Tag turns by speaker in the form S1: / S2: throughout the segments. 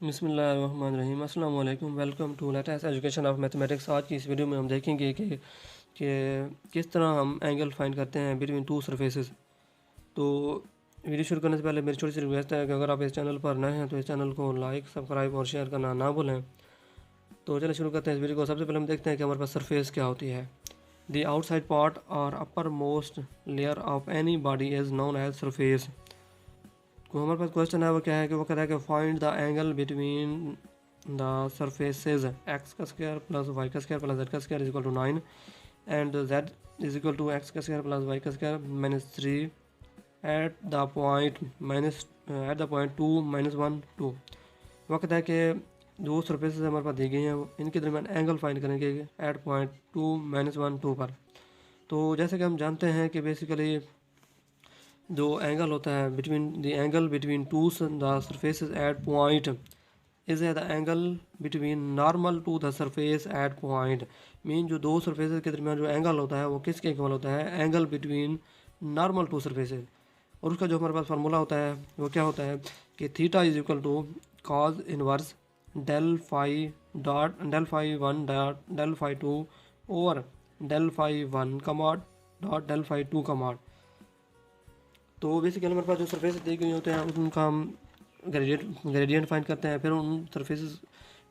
S1: बिस्मिल्लाहिर्रहमानिर्रहीम। अस्सलाम वालेकुम। Welcome to latest education of mathematics. आज की इस वीडियो में हम देखेंगे कि किस तरह हम एंगल फाइंड करते हैं बिटवीन टू सरफेसेस। तो वीडियो शुरू करने से पहले मेरी छोटी सी रिक्वेस्ट है कि अगर आप इस चैनल पर नए हैं तो इस चैनल को लाइक, सब्सक्राइब और शेयर करना ना भूलें। तो चलिए शुरू करते हैं इस वीडियो को। सबसे पहले हम देखते हैं कि हमारे पास सरफेस क्या होती है। द आउटसाइड पार्ट और upper most layer of any body is known as surface. तो हमारे पास क्वेश्चन है वो क्या है कि वो कह रहा है कि find the angle between the surfaces x का स्क्वायर प्लस वाई का स्क्वायर प्लस जेड का square is equal to 9 and z is equal to x का स्क्वायर प्लस वाई का square minus 3 at the point 2 -1 2। वो कहता है कि दो सरफेसेज हमारे पास दी गई हैं, इनके दरमियान एंगल फाइंड करेंगे एट पॉइंट 2 -1 2 पर। तो जैसे कि हम जानते हैं कि बेसिकली जो एंगल होता है between the angle between two the surfaces at point is the angle between normal to the surface at point. Mean जो दो सरफेसेस के दरमियान जो एंगल होता है वो किसके इक्वल होता है? Angle between normal to surfaces. और उसका जो हमारे पास फार्मूला होता है वो क्या होता है कि theta is equal to cos inverse del phi one dot del phi two over del phi one का mod dot del phi two का मॉड। तो बेसिकली हमारे पास जो सरफेस दी गई होते हैं उनका हम ग्रेडियंट फाइंड करते हैं। फिर उन सरफेसेस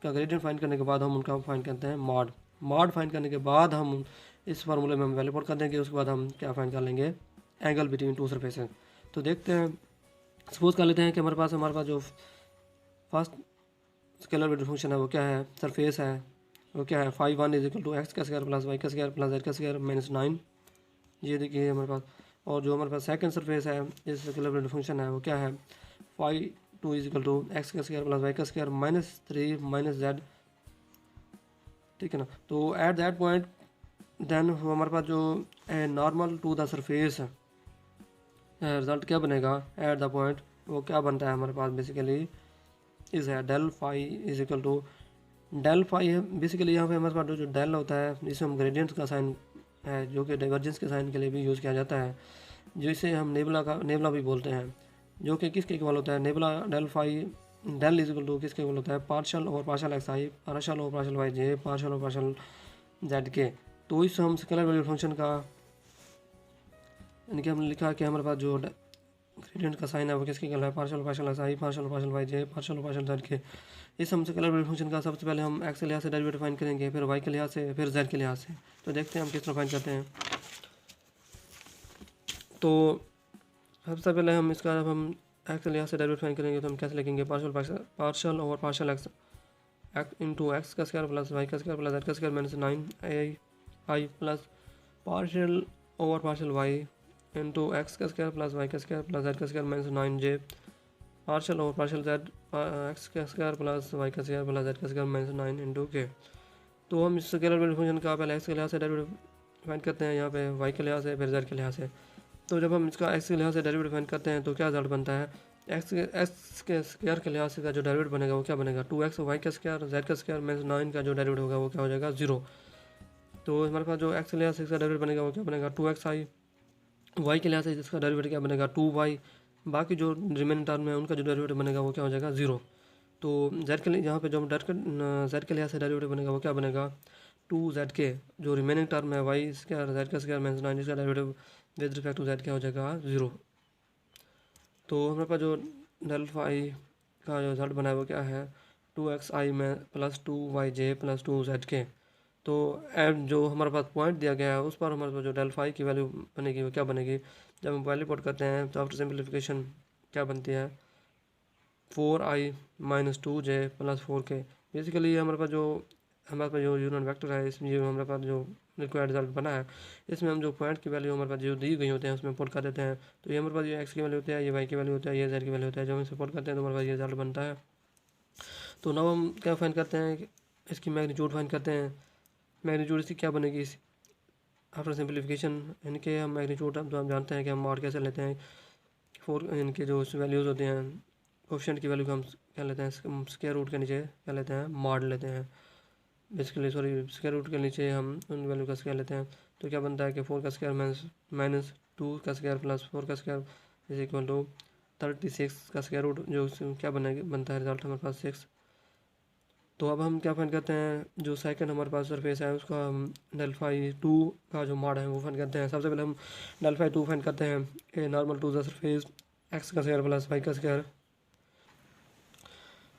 S1: का ग्रेडियंट फाइंड करने के बाद हम उनका फाइंड करते हैं मॉड फाइंड करने के बाद हम इस फार्मूले में हम वैल्यू पुट कर देंगे। उसके बाद हम क्या फाइंड कर लेंगे? Angle between two surfaces. तो देखते हैं, सपोज कर लेते हैं कि हमारे पास जो फर्स्ट स्केलर वेक्टर फंक्शन है वो क्या है? सरफेस है। वो क्या है? Phi one is equal to x का स्क्वायर प्लस वाई का स्क्वायर प्लस जेड का स्क्वायर माइनस 9। ये देखिए हमारे पास। और जो हमारे पास सेकंड सरफेस है इस सर्कुलर फंक्शन है वो क्या है? Phi two is equal to x का स्क्वायर प्लस वाई का स्क्वायर माइनस 3 माइनस जेड। ठीक है ना। तो एट दैट पॉइंट देन हमारे पास जो normal to the surface result क्या बनेगा एट द पॉइंट? वो क्या बनता है हमारे पास बेसिकली इज है del phi is equal to del phi है। बेसिकली यहाँ पे हमारे पास जो डेल होता है जिसे हम ग्रेडियंट का साइन है जो कि डाइवर्जेंस के साइन के लिए भी यूज़ किया जाता है, जिसे हम नेबला भी बोलते हैं, जो कि किसके इक्वल होता है? Nabla del phi del is equal to किसके इक्वल होता है? पार्शल और पार्शल एक्स आई, पार्शल और पार्शल वाई जे, पार्शल और पार्शल जेड के। तो इस हम स्केलर वैल्यू फंक्शन का यानी कि हमने लिखा कि हमारे पास जो ग्रेडियंट का साइन है वो किसके इक्वल है? Partial partial x i, partial partial y j, partial partial z के। इस हम स्केलर वैल्यू फंक्शन का सबसे पहले हम एक्स के लिहाज से डेरिवेटिव फाइंड करेंगे, फिर वाई के लिहाज से, फिर जेड के लिहाज से। तो देखते हैं हम किस तरह फाइंड करते हैं। तो सबसे पहले हम इसका जब हम एक्स के लिहाज से डेरिवेटिव फाइंड करेंगे तो हम कैसे लिखेंगे? Partial over partial x into x का स्क्वायर प्लस वाई का स्क्वायर प्लस जेड का square minus 9 i plus partial over partial y into x का स्क्वायर प्लस वाई का स्क्वायर प्लस जेड का square minus 9 j, partial over partial z x का square plus y का square plus z का square minus 9 into k. तो हम इस scalar value function का पहले एक्स के लिहाज से डेरिवेटिव फाइंड करते हैं, यहाँ पे वाई के लिहाज से, फिर जेड के लिहाज से। तो जब हम इसका एक्स के लिहाज से डेरिवेटिव फाइंड करते हैं तो क्या रिजल्ट बनता है? एक्स के स्क्वायर के लिहाज से का जो डेरिवेटिव बनेगा वो क्या बनेगा? 2x वाई का स्क्वायर जेड का स्क्वायर माइनस 9 का जो डेरिवेटिव होगा वो क्या हो जाएगा? 0। तो हमारे पास जो एक्स के लिहाज से इसका डेरिवेटिव बनेगा वो क्या बनेगा? 2x आई। वाई के लिहाज से इसका डेरिवेटिव क्या बनेगा? 2y। बाकी जो रिमेनिंग टर्म है उनका जो डेरिवेटिव बनेगा वो क्या हो जाएगा? 0। तो जेड के लिए यहाँ पे जो जेड के लिहाज से डेरिवेटिव बनेगा वो क्या बनेगा? 2z के। जो रिमेनिंग टर्म है वाई स्क्वायर जेड का स्क्वायर माइनस 9 इसका derivative with respect to z क्या हो जाएगा? 0। तो हमारे पास जो डेल फाई का जो रिजल्ट बना है वो क्या है? 2x आई में प्लस 2y जे प्लस 2z के। तो एंड जो हमारे पास पॉइंट दिया गया है उस पर हमारे पास जो डेल फाई की वैल्यू बनेगी वो क्या बनेगी? जब हम वैल्यू पुट करते हैं तो आफ्टर सिंप्लीफिकेशन क्या बनती है? 4i minus 2j plus 4k। Basically ये हमारे पास जो यूनिट वेक्टर है इसमें जो हमारे पास जो रिक्वायर्ड रिजल्ट बना है इसमें हम जो पॉइंट की वैल्यू हमारे पास जो दी गई होते हैं उसमें पुट कर देते हैं। तो ये हमारे पास ये एक्स की वैल्यू होती है, ये वाई की वैल्यू होता है, ये जेड की वैल्यू होता है। जब हम इसे पुट करते हैं तो हमारे पास ये रिजल्ट बनता है। तो नाउ हम क्या फाइंड करते हैं? इसकी मैग्नीट्यूड फाइंड करते हैं। मैग्नीट्यूड इसकी क्या बनेगी आफ्टर सिंप्लीफिकेशन? इनके हम मैग्नीट्यूड तो हम जानते हैं कि हम मॉड कैसे लेते हैं। इनके जो वैल्यूज़ होते हैं कोफिशिएंट की वैल्यू को हम क्या लेते हैं? स्क्वायर रूट के नीचे क्या लेते हैं? मॉड लेते हैं। बेसिकली स्क्वायर रूट के नीचे हम उन वैल्यू का स्क्वायर लेते हैं। तो क्या बनता है कि 4 का स्क्वायर माइनस 2 का स्क्वायर प्लस 4 का स्क्वायर इज इक्वल टू 36 का स्क्वायर रूट, जो क्या बनता है रिजल्ट हमारे पास 6। तो अब हम क्या फाइंड करते हैं, जो सेकंड हमारे पास सरफेस है उसका हम डेल फाई 2 का जो मॉड है वो फाइंड करते हैं। सबसे पहले हम डेल फाई 2 फाइंड करते हैं, a normal to the surface x का स्क्वायर प्लस वाई का स्क्वायर।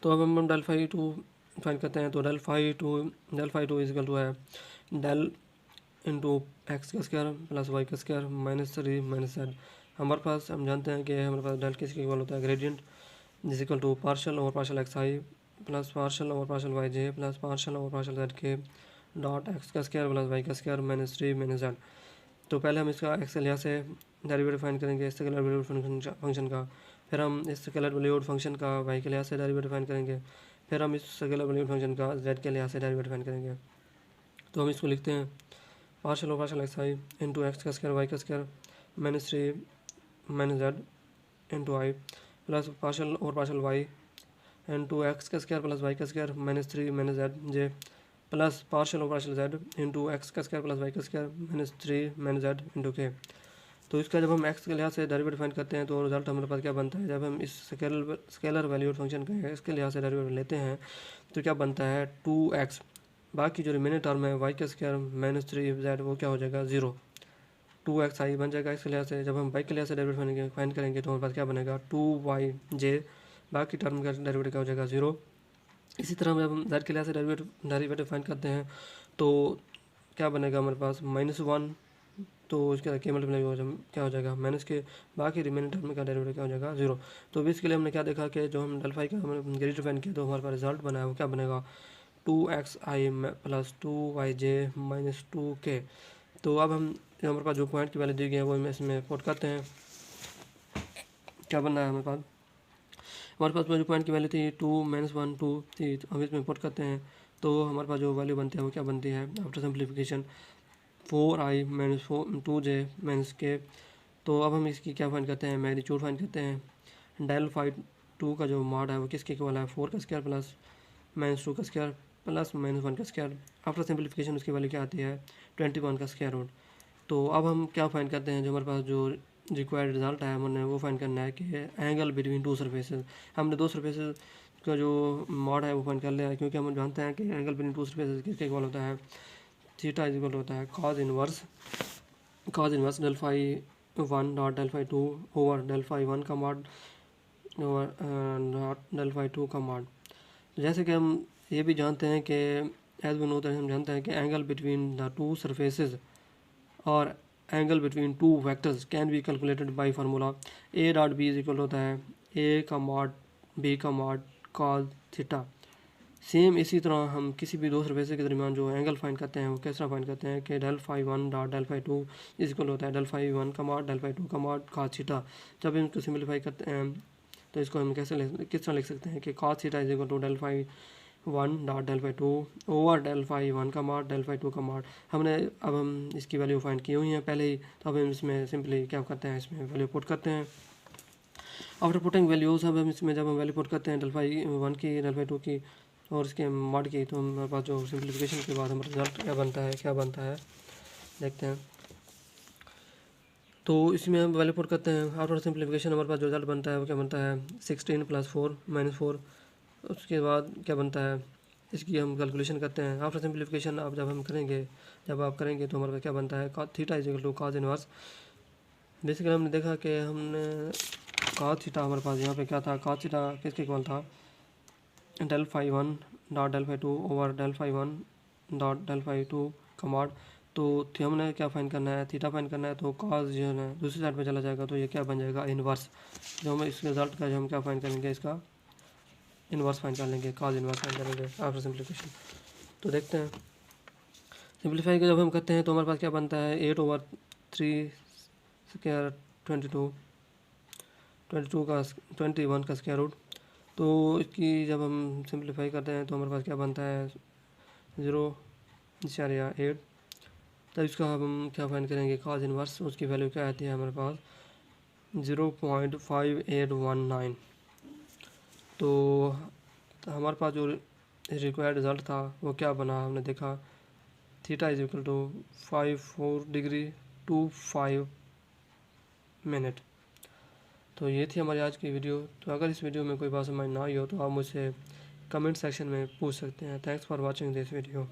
S1: तो अब हम डेल फाई 2 फाइंड करते हैं, तो del phi two is equal to है डेल इंटू एक्स का स्क्वायर प्लस वाई का स्क्वायर -3 -z। हमारे पास हम जानते हैं कि हमारे पास डेल किसके इक्वल होता है, gradient is equal to partial over partial x i plus partial over partial y j plus partial over partial z के डॉट एक्स का स्क्वायर प्लस वाई का स्क्वायर -3 -z। तो पहले हम इसका एक्स के लिहाज से डेरिवेटिव फाइंड करेंगे स्केलर वैल्यूड फंक्शन का, फिर हम इस स्केलर वैल्यूड फंक्शन का वाई के लिहाज से डेरिवेटिव फाइंड करेंगे, फिर हम इस स्केलर वैल्यूड फंक्शन का जेड के लिहाज से डेरिवेटिव फाइंड करेंगे। तो हम इसको लिखते हैं partial over partial x i into x का स्क्वायर वाई का square -3 -z into i plus partial over partial y into x का स्क्वायर प्लस वाई का square -3 -z j plus partial over partial z into x का square plus y का square -3 -z into k. तो इसका जब हम x के लिहाज से डेरिवेटिव फाइंड करते हैं तो रिजल्ट हमारे पास क्या बनता है, जब हम इस स्केलर वैल्यूड फंक्शन का इसके लिहाज से डेरिवेटिव लेते हैं तो क्या बनता है 2x, बाकी जो रिमेनिंग टर्म है वाई का स्क्वायर -3z वो क्या हो जाएगा 0, 2x आई बन जाएगा इसके लिहाज से। जब हम वाई के लिहाज से डेरिवेटिव फाइंड करेंगे तो हमारे पास क्या बनेगा 2yj, बाकी टर्म का डेरिवेटिव क्या हो जाएगा 0। इसी तरह जब हम जेड के लिहाज से डेरिवेटिव फाइंड करते हैं तो क्या बनेगा हमारे पास -1, तो इसके के मल्टीप्लाई क्या हो जाएगा माइनस के, बाकी रिमेनिंग टर्म का डेरिवेटिव क्या हो जाएगा 0। तो अभी इसके लिए हमने क्या देखा कि जो हम डेल फाई का हमने डेरिवेटिव फाइंड किया तो हमारे पास रिजल्ट बना है वो क्या बनेगा 2xi प्लस 2yj -2k। तो अब हम हमारे पास जो पॉइंट की वैल्यू दी गई है वो हम इसमें पुट करते हैं, क्या बनना है हमारे पास जो पॉइंट की वैल्यू थी 2 -1 2 थी, तो हम इसमें पुट करते हैं तो हमारे पास जो वैल्यू बनती है वो क्या बनती है after simplification 4i -2j -k। तो अब हम इसकी क्या फाइंड करते हैं, मैग्नीट्यूड फाइंड करते हैं। डेल फाई 2 का जो मॉड है वो किसके इक्वल है 4 का स्क्वायर प्लस -2 का स्क्वायर प्लस -1 का स्क्वायर। आफ्टर सिंप्लीफिकेशन उसकी वैल्यू क्या आती है 21 का स्क्वायर रूट। तो अब हम क्या फाइंड करते हैं, जो हमारे पास जो रिक्वायर्ड रिजल्ट है हमने वो फाइंड करना है कि एंगल बिटवीन टू सरफेसेस। हमने दो सरफेसेस का जो मॉड है वो फाइंड कर लिया है, क्योंकि हम जानते हैं कि एंगल बिटवीन टू सरफेसेस किसके इक्वल होता है, थीटा इज इक्वल होता है cos inverse del phi 1 dot del phi 2 over del phi 1 का mod over dot del phi 2 का मॉड। जैसे कि हम ये भी जानते हैं कि एज वी नो दैट हम जानते हैं कि angle between the two surfaces और angle between two vectors can be calculated by formula a dot b is equal होता है ए का मॉड बी का मॉड कॉस थीटा। सेम इसी तरह हम किसी भी दो सरफेस के दरमियान जो एंगल फाइंड करते हैं वो किस तरह फाइंड करते हैं कि del phi 1 dot del phi 2 is equal होता है डेल फाई 1 का मॉड डेल फाई 2 का मॉड कॉस थीटा। जब हम इसको सिंपलीफाई करते हैं तो इसको हम किस तरह लिख सकते हैं कि cos theta is equal to del phi 1 dot del phi 2 over del phi 1 का मॉड डेल फाई 2 का मॉड। अब हम इसकी वैल्यू फाइंड की हुई है पहले ही, तो अब हम इसमें सिंपली क्या करते हैं, इसमें वैल्यू पुट करते हैं। आफ्टर पुटिंग वैल्यूज अब हम इसमें जब हम वैल्यू पुट करते हैं डेल फाई 1 की डेल फाई 2 की और इसके मॉड की, तो हमारे पास जो सिंप्लीफिकेशन के बाद हमारा रिजल्ट क्या बनता है देखते हैं। तो इसमें हम वैल्यू पुट करते हैं, आफ्टर सिंप्लीफिकेशन हमारे पास जो रिजल्ट बनता है वो क्या बनता है 16 + 4 -4। उसके बाद क्या बनता है, इसकी हम कैलकुलेशन करते हैं। आफ्टर सिंप्लीफिकेशन अब जब आप करेंगे तो हमारे पास क्या बनता है theta is equal to cos inverse. Basically हमने देखा कि हमने कॉस थीटा हमारे पास यहाँ पे क्या था, कॉस थीटा किसके इक्वल था del phi 1 dot del phi 2 over del phi 1 dot del phi 2 का मॉड। तो हमने क्या फाइंड करना है, थीटा फाइंड करना है, तो कॉस जो है दूसरी साइड पे चला जाएगा तो ये क्या बन जाएगा इनवर्स। जो हम इस रिजल्ट का जो हम क्या फाइंड करेंगे, इसका इनवर्स फाइंड कर लेंगे, कॉस इनवर्स फाइंड करेंगे आफ्टर सिंप्लीफिकेशन। तो देखते हैं सिंप्लीफाई जब हम करते हैं तो हमारे पास क्या बनता है 8/3 स्क्वायर 21 का स्क्वायर रूट। तो इसकी जब हम सिंप्लीफाई करते हैं तो हमारे पास क्या बनता है 0.8। तब इसका हम क्या फाइंड करेंगे कॉस इनवर्स, उसकी वैल्यू क्या आती है हमारे पास 0.5819। तो हमारे पास जो रिक्वायर्ड रिजल्ट था वो क्या बना, हमने देखा theta is equal to 54 degree 25 minute. तो ये थी हमारी आज की वीडियो। तो अगर इस वीडियो में कोई बात समझ ना आई हो तो आप मुझसे कमेंट सेक्शन में पूछ सकते हैं। Thanks for watching this video.